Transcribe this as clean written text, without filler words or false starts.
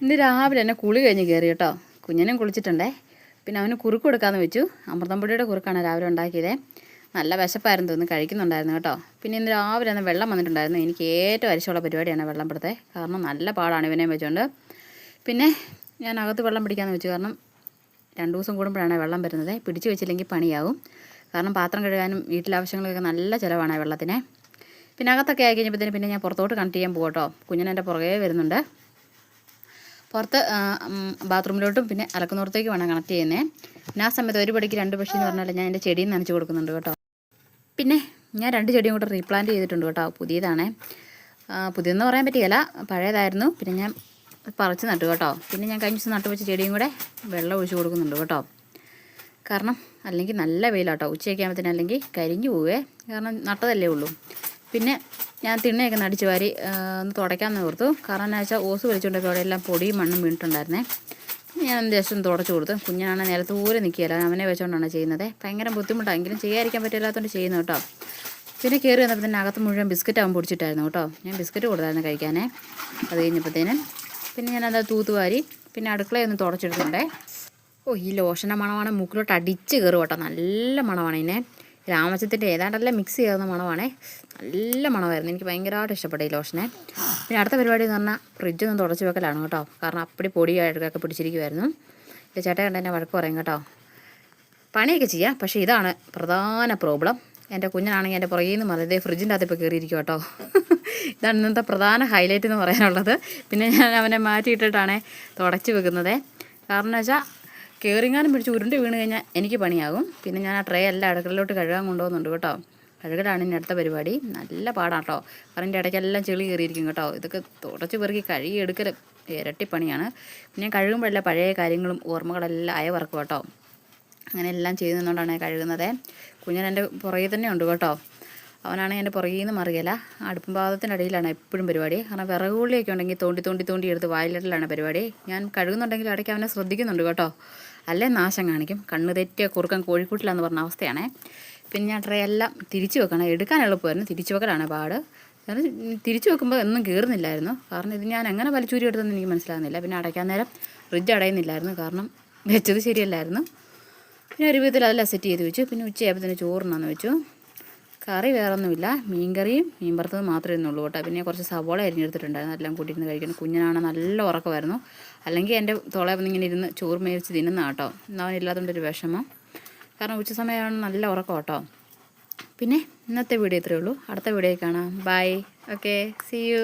ഇന്ന് രാവിലെ തന്നെ കുളി കഴിഞ്ഞ് കയറി കേട്ടോ. കുഞ്ഞിനും കുളിച്ചിട്ടുണ്ടേ. പിന്നെ അവന് കുറുക്ക് കൊടുക്കാമെന്ന് വെച്ചു. അമൃതംപൊടിയുടെ കുറുക്കാണ് രാവിലെ ഉണ്ടാക്കിയത്. നല്ല വിശപ്പായിരുന്നു, തോന്നുന്നു, കഴിക്കുന്നുണ്ടായിരുന്നു കേട്ടോ. പിന്നെ ഇന്ന് രാവിലെ തന്നെ വെള്ളം വന്നിട്ടുണ്ടായിരുന്നു. എനിക്ക് ഏറ്റവും അരിശമുള്ള പരിപാടിയാണ് വെള്ളം പിടുത്തേ. കാരണം നല്ല പാടാണ് ഇവനെ വെച്ചുകൊണ്ട്. പിന്നെ ഞാൻ അകത്ത് വെള്ളം പിടിക്കാമെന്ന് വെച്ചു. കാരണം 2 ദിവസം കൂടുമ്പോഴാണ് വെള്ളം വരുന്നത്. പിടിച്ച് വെച്ചില്ലെങ്കിൽ പണിയാവും. കാരണം പാത്രം കഴുകാനും വീട്ടിലെ ആവശ്യങ്ങൾക്കൊക്കെ നല്ല ചിലവാണ് വെള്ളത്തിന്. പിന്നെ അകത്തൊക്കെ ആയി കഴിഞ്ഞപ്പോഴത്തേന് പിന്നെ ഞാൻ പുറത്തോട്ട് കണക്ട് ചെയ്യാൻ പോകും കേട്ടോ. കുഞ്ഞിനെൻ്റെ പുറകെ വരുന്നുണ്ട്. പുറത്ത് ബാത്റൂമിലോട്ടും പിന്നെ അലക്കുന്നിടത്തേക്ക് വേണം കണക്ട് ചെയ്യുന്നത്. പിന്നെ ആ സമയത്ത് ഒരു പടിക്ക് 2 പക്ഷി എന്ന് പറഞ്ഞാൽ ഞാൻ എൻ്റെ ചെടിയും നനച്ച് കൊടുക്കുന്നുണ്ട് കേട്ടോ. പിന്നെ ഞാൻ 2 ചെടിയും കൂടെ റീപ്ലാന്റ് ചെയ്തിട്ടുണ്ട് കേട്ടോ. പുതിയതാണേ. പുതിയതെന്ന് പറയാൻ പറ്റിയല്ല, പഴയതായിരുന്നു. പിന്നെ ഞാൻ പറിച്ച് നട്ടു കേട്ടോ. പിന്നെ ഞാൻ കഴിഞ്ഞ ദിവസം നട്ടു വെച്ച ചെടിയും കൂടെ വെള്ളം ഒഴിച്ച് കൊടുക്കുന്നുണ്ട് കേട്ടോ. കാരണം അല്ലെങ്കിൽ നല്ല വെയിലാട്ടോ. ഉച്ചയൊക്കെ ആകുമ്പോഴത്തേനും അല്ലെങ്കിൽ കരിഞ്ഞു പോവേ. കാരണം നട്ടതല്ലേ ഉള്ളൂ. പിന്നെ ഞാൻ തിണ്ണയൊക്കെ നടിച്ച് വാരി ഒന്ന് തുടയ്ക്കാമെന്ന് ഓർത്തു. കാരണം എന്താ വെച്ചാൽ ഓസ് വലിച്ചുകൊണ്ടൊക്കെ അവിടെ എല്ലാം പൊടിയും മണ്ണും വീണിട്ടുണ്ടായിരുന്നേ. ഞാൻ ജസ്റ്റ് ഒന്ന് തുടച്ച് കൊടുത്തു. കുഞ്ഞാണ് നിലത്ത് ഊരെ നിൽക്കുകയല്ല, അവനെ വെച്ചുകൊണ്ടാണ് ചെയ്യുന്നത്. ഭയങ്കര ബുദ്ധിമുട്ടാണ്, എങ്കിലും ചെയ്യാതിരിക്കാൻ പറ്റില്ലാത്തതുകൊണ്ട് ചെയ്യുന്നു കേട്ടോ. പിന്നെ കയറി വന്നപ്പോൾ തന്നെ അകത്ത് മുഴുവൻ ബിസ്ക്കറ്റ് ആകുമ്പോൾ പൊടിച്ചിട്ടായിരുന്നു കേട്ടോ. ഞാൻ ബിസ്ക്കറ്റ് കൊടുത്തായിരുന്നു കഴിക്കാനേ. അത് കഴിഞ്ഞപ്പോഴത്തേനും പിന്നെ ഞാനത് തൂത്തുവാരി പിന്നെ അടുക്കളയൊന്ന് തുടച്ചെടുത്തിട്ടുണ്ടേ. ഈ ലോഷൻ്റെ മണമാണ് മൂക്കിലോട്ട് അടിച്ച് കയറും കേട്ടോ. നല്ല മണമാണ് ഇതിനെ. രാമച്ചത്തിൻ്റെ ഏതാണ്ടെല്ലാം മിക്സ് ചെയ്യാവുന്ന മണമാണേ. നല്ല മണമായിരുന്നു. എനിക്ക് ഭയങ്കരമായിട്ട് ഇഷ്ടപ്പെട്ടു ഈ ലോഷനെ. പിന്നെ അടുത്ത പരിപാടി എന്ന് പറഞ്ഞാൽ ഫ്രിഡ്ജൊന്നും തുടച്ച് വെക്കലാണ് കേട്ടോ. കാരണം അപ്പടി പൊടിയായിട്ടൊക്കെ പിടിച്ചിരിക്കുമായിരുന്നു. എൻ്റെ ചേട്ടൻ കണ്ട് എന്നെ വഴക്ക് പറയും കേട്ടോ. പണിയൊക്കെ ചെയ്യാം, പക്ഷേ ഇതാണ് പ്രധാന പ്രോബ്ലം. എൻ്റെ കുഞ്ഞനാണെങ്കിൽ എൻ്റെ പുറകിൽ നിന്ന് മതി ഫ്രിഡ്ജിൻ്റെ അകത്ത് ഇപ്പോൾ കയറിയിരിക്കും കേട്ടോ. ഇതാണ് ഇന്നത്തെ പ്രധാന ഹൈലൈറ്റ് എന്ന് പറയാനുള്ളത്. പിന്നെ ഞാൻ അവനെ മാറ്റിയിട്ടിട്ടാണ് തുടച്ച് വെക്കുന്നത്. കാരണം എന്ന് വെച്ചാൽ കയറിങ്ങാനും പിടിച്ച് ഉരുണ്ട് വീണ് കഴിഞ്ഞാൽ എനിക്ക് പണിയാകും. പിന്നെ ഞാൻ ആ ട്രേ എല്ലാം അടുക്കളയിലോട്ട് കഴുകാൻ കൊണ്ടുപോകുന്നുണ്ട് കേട്ടോ. കഴുകലാണ് ഇനി അടുത്ത പരിപാടി. നല്ല പാടാണ് കേട്ടോ. കാരണം എൻ്റെ ഇടയ്ക്കെല്ലാം ചെളി കയറിയിരിക്കും കേട്ടോ. ഇതൊക്കെ തുടച്ച് പെറുക്കി കഴുകി എടുക്കൽ ഇരട്ടിപ്പണിയാണ്. പിന്നെ കഴുകുമ്പോഴെല്ലാം പഴയ കാര്യങ്ങളും ഓർമ്മകളെല്ലാം അയവറക്കും കേട്ടോ. അങ്ങനെ എല്ലാം ചെയ്ത് നിന്നുകൊണ്ടാണ് കഴുകുന്നത്. കുഞ്ഞൻ എൻ്റെ പുറകെ തന്നെ ഉണ്ട് കേട്ടോ. അവനാണെങ്കിൽ എൻ്റെ പുറകിൽ നിന്ന് മറിയല. അടുപ്പും പാദത്തിൻ്റെ അടിയിലാണ് എപ്പോഴും പരിപാടി. കാരണം വിറകുള്ളിയൊക്കെ ഉണ്ടെങ്കിൽ തോണ്ടി എടുത്ത് വായിലിടലാണ് പരിപാടി. ഞാൻ കഴുകുന്നുണ്ടെങ്കിൽ ഇടയ്ക്ക് അവനെ ശ്രദ്ധിക്കുന്നുണ്ട് കേട്ടോ. അല്ലേ നാശം കാണിക്കും. കണ്ണ് തെറ്റിയ കുറുക്കൻ കോഴിക്കൂട്ടിലാന്ന് പറഞ്ഞ അവസ്ഥയാണേ. പിന്നെ ഞാൻ ട്രേ എല്ലാം തിരിച്ച് വെക്കണം. എടുക്കാൻ എളുപ്പമായിരുന്നു, തിരിച്ച് വെക്കലാണ് പാട്. കാരണം തിരിച്ച് വെക്കുമ്പോൾ ഒന്നും കയറുന്നില്ലായിരുന്നു. കാരണം ഇത് ഞാൻ എങ്ങനെ വലിച്ചൂരി എടുത്തെന്ന് എനിക്ക് മനസ്സിലാകുന്നില്ല. പിന്നെ അടയ്ക്കാൻ നേരം ഫ്രിഡ്ജ് അടയുന്നില്ലായിരുന്നു. കാരണം വെച്ചത് ശരിയല്ലായിരുന്നു. പിന്നെ ഒരു വിധത്തിൽ അതെല്ലാം സെറ്റ് ചെയ്ത് വെച്ചു. പിന്നെ ഉച്ചയായപ്പോൾ ചോറിനാന്ന് വെച്ചു. കറി വേറൊന്നുമില്ല, മീൻകറിയും മീൻ വറുത്തത് മാത്രമേ ഇന്നുള്ളൂ കേട്ടോ. പിന്നെ കുറച്ച് സവോള അരിഞ്ഞെടുത്തിട്ടുണ്ടായിരുന്നു, എല്ലാം കൂട്ടിയിരുന്ന് കഴിക്കുന്നു. കുഞ്ഞനാണ് നല്ല ഉറക്കമായിരുന്നു. അല്ലെങ്കിൽ എൻ്റെ തോളെ വന്നിങ്ങനെ ഇരുന്ന് ചോറ് മേടിച്ച് തിന്നുന്ന കേട്ടോ. അവനില്ലാത്തതുകൊണ്ടൊരു വിഷമം. കാരണം ഉച്ച സമയമാണ് നല്ല ഉറക്കം കേട്ടോ. പിന്നെ ഇന്നത്തെ വീഡിയോ ഇത്രയേ ഉള്ളൂ. അടുത്ത വീഡിയോ കാണാം. ബൈ. Okay, see U.